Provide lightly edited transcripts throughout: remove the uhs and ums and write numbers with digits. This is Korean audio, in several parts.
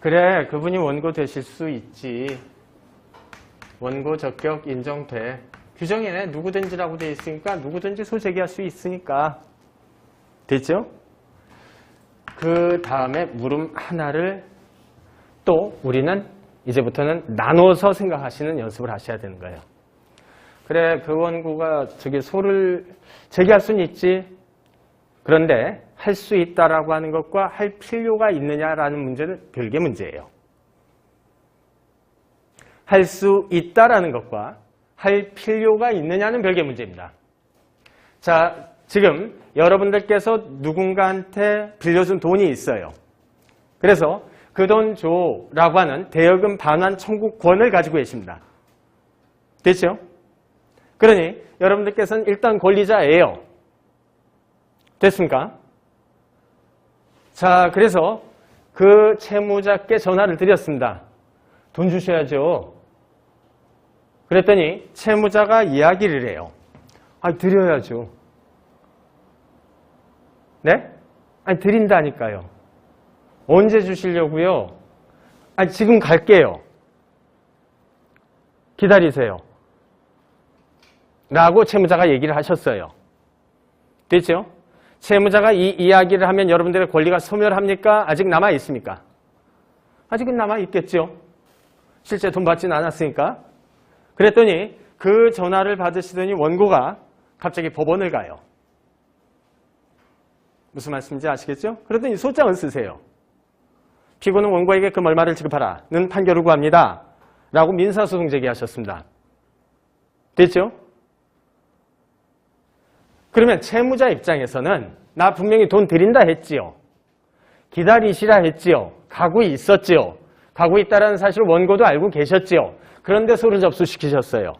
그래, 그분이 원고 되실 수 있지. 원고 적격 인정돼. 규정에 누구든지라고 돼 있으니까 누구든지 소제기할 수 있으니까. 됐죠? 그 다음에 물음 하나를 또 우리는 이제부터는 나눠서 생각하시는 연습을 하셔야 되는 거예요. 그래, 그 원고가 저기 소를 제기할 수는 있지. 그런데 할 수 있다라고 하는 것과 할 필요가 있느냐라는 문제는 별개 문제예요. 할 수 있다라는 것과 할 필요가 있느냐는 별개 문제입니다. 자, 지금 여러분들께서 누군가한테 빌려준 돈이 있어요. 그래서 그 돈 줘라고 하는 대여금 반환 청구권을 가지고 계십니다. 됐죠? 그러니 여러분들께서는 일단 권리자예요. 됐습니까? 자, 그래서 그 채무자께 전화를 드렸습니다. 돈 주셔야죠. 그랬더니 채무자가 이야기를 해요. 아니, 드려야죠. 네? 아니, 드린다니까요. 언제 주시려고요? 아니, 지금 갈게요. 기다리세요. 라고 채무자가 얘기를 하셨어요. 됐죠? 채무자가 이 이야기를 하면 여러분들의 권리가 소멸합니까? 아직 남아있습니까? 아직은 남아있겠죠. 실제 돈 받지는 않았으니까. 그랬더니 그 전화를 받으시더니 원고가 갑자기 법원을 가요. 무슨 말씀인지 아시겠죠? 그랬더니 소장을 쓰세요. 피고는 원고에게 금 얼마를 지급하라는 판결을 구합니다. 라고 민사소송 제기하셨습니다. 됐죠? 그러면 채무자 입장에서는 나 분명히 돈 드린다 했지요. 기다리시라 했지요. 가고 있었지요. 가고 있다는 사실을 원고도 알고 계셨지요. 그런데 소를 접수시키셨어요.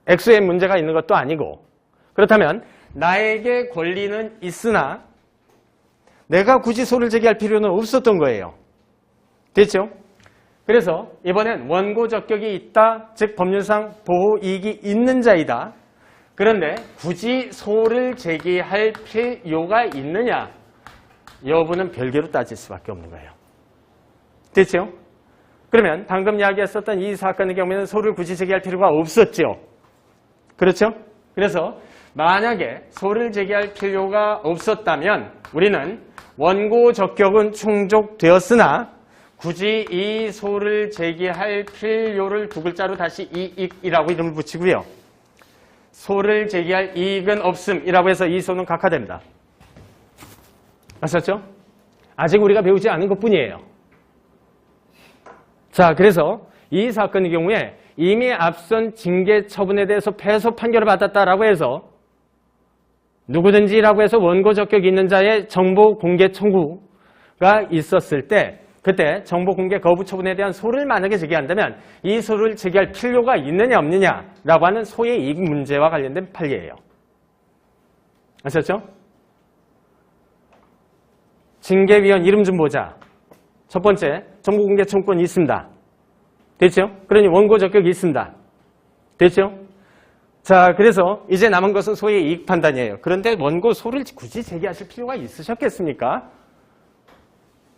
액수에 문제가 있는 것도 아니고. 그렇다면 나에게 권리는 있으나 내가 굳이 소를 제기할 필요는 없었던 거예요. 됐죠? 그래서 이번엔 원고 적격이 있다, 즉 법률상 보호이익이 있는 자이다. 그런데 굳이 소를 제기할 필요가 있느냐 여부는 별개로 따질 수밖에 없는 거예요. 됐죠? 그러면 방금 이야기했었던 이 사건의 경우에는 소를 굳이 제기할 필요가 없었죠. 그렇죠? 그래서 만약에 소를 제기할 필요가 없었다면 우리는 원고 적격은 충족되었으나 굳이 이 소를 제기할 필요를 두 글자로 다시 이익이라고 이름을 붙이고요. 소를 제기할 이익은 없음이라고 해서 이 소는 각하됩니다. 아셨죠? 아직 우리가 배우지 않은 것뿐이에요. 자, 그래서 이 사건의 경우에 이미 앞선 징계 처분에 대해서 패소 판결을 받았다라고 해서 누구든지라고 해서 원고 적격이 있는 자의 정보 공개 청구가 있었을 때 그때 정보 공개 거부 처분에 대한 소를 만약에 제기한다면 이 소를 제기할 필요가 있느냐 없느냐라고 하는 소의 이익 문제와 관련된 판례예요. 아셨죠? 징계위원 이름 좀 보자. 첫 번째, 정보 공개 청구권이 있습니다. 됐죠? 그러니 원고 적격이 있습니다. 됐죠? 자, 그래서 이제 남은 것은 소의 이익 판단이에요. 그런데 원고 소를 굳이 제기하실 필요가 있으셨겠습니까?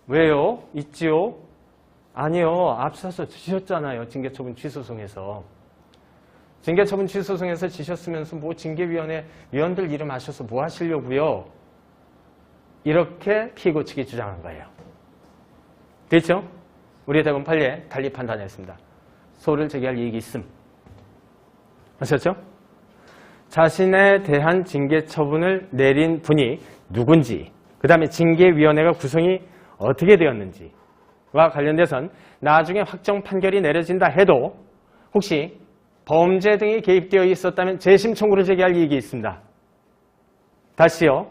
왜요? 있지요? 아니요. 앞서서 지셨잖아요. 징계처분 취소송에서. 징계처분 취소송에서 지셨으면서 뭐 징계위원회 위원들 이름 하셔서 뭐 하시려고요? 이렇게 피고 측이 주장한 거예요. 됐죠? 우리 대법원 판례 달리 판단했습니다. 소를 제기할 이익이 있음. 아셨죠? 자신에 대한 징계 처분을 내린 분이 누군지, 그 다음에 징계위원회가 구성이 어떻게 되었는지와 관련돼선 나중에 확정 판결이 내려진다 해도 혹시 범죄 등이 개입되어 있었다면 재심 청구를 제기할 이익이 있습니다. 다시요.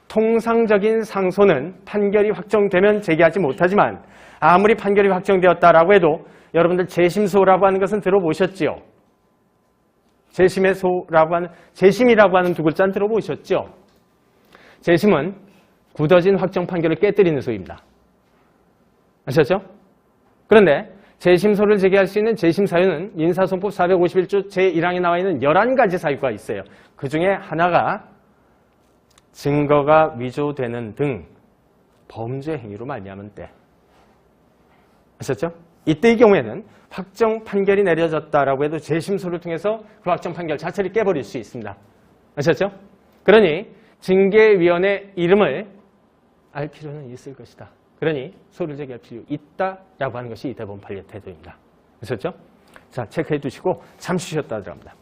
통상적인 상소는 판결이 확정되면 제기하지 못하지만 아무리 판결이 확정되었다라고 해도 여러분들 재심소라고 하는 것은 들어보셨지요? 재심의 소라고 하는, 재심이라고 하는 두 글자는 들어보셨죠? 재심은 굳어진 확정 판결을 깨뜨리는 소입니다. 아셨죠? 그런데 재심소를 제기할 수 있는 재심 사유는 민사소송법 451조 제1항에 나와 있는 11가지 사유가 있어요. 그 중에 하나가 증거가 위조되는 등 범죄 행위로 말미암은 때. 아셨죠? 이때의 경우에는 확정 판결이 내려졌다라고 해도 재심소를 통해서 그 확정 판결 자체를 깨버릴 수 있습니다. 아셨죠? 그러니 징계위원회 이름을 알 필요는 있을 것이다. 그러니 소를 제기할 필요 있다라고 하는 것이 대법원 판례 태도입니다. 아셨죠? 자, 체크해 두시고 잠시 쉬었다 들어갑니다.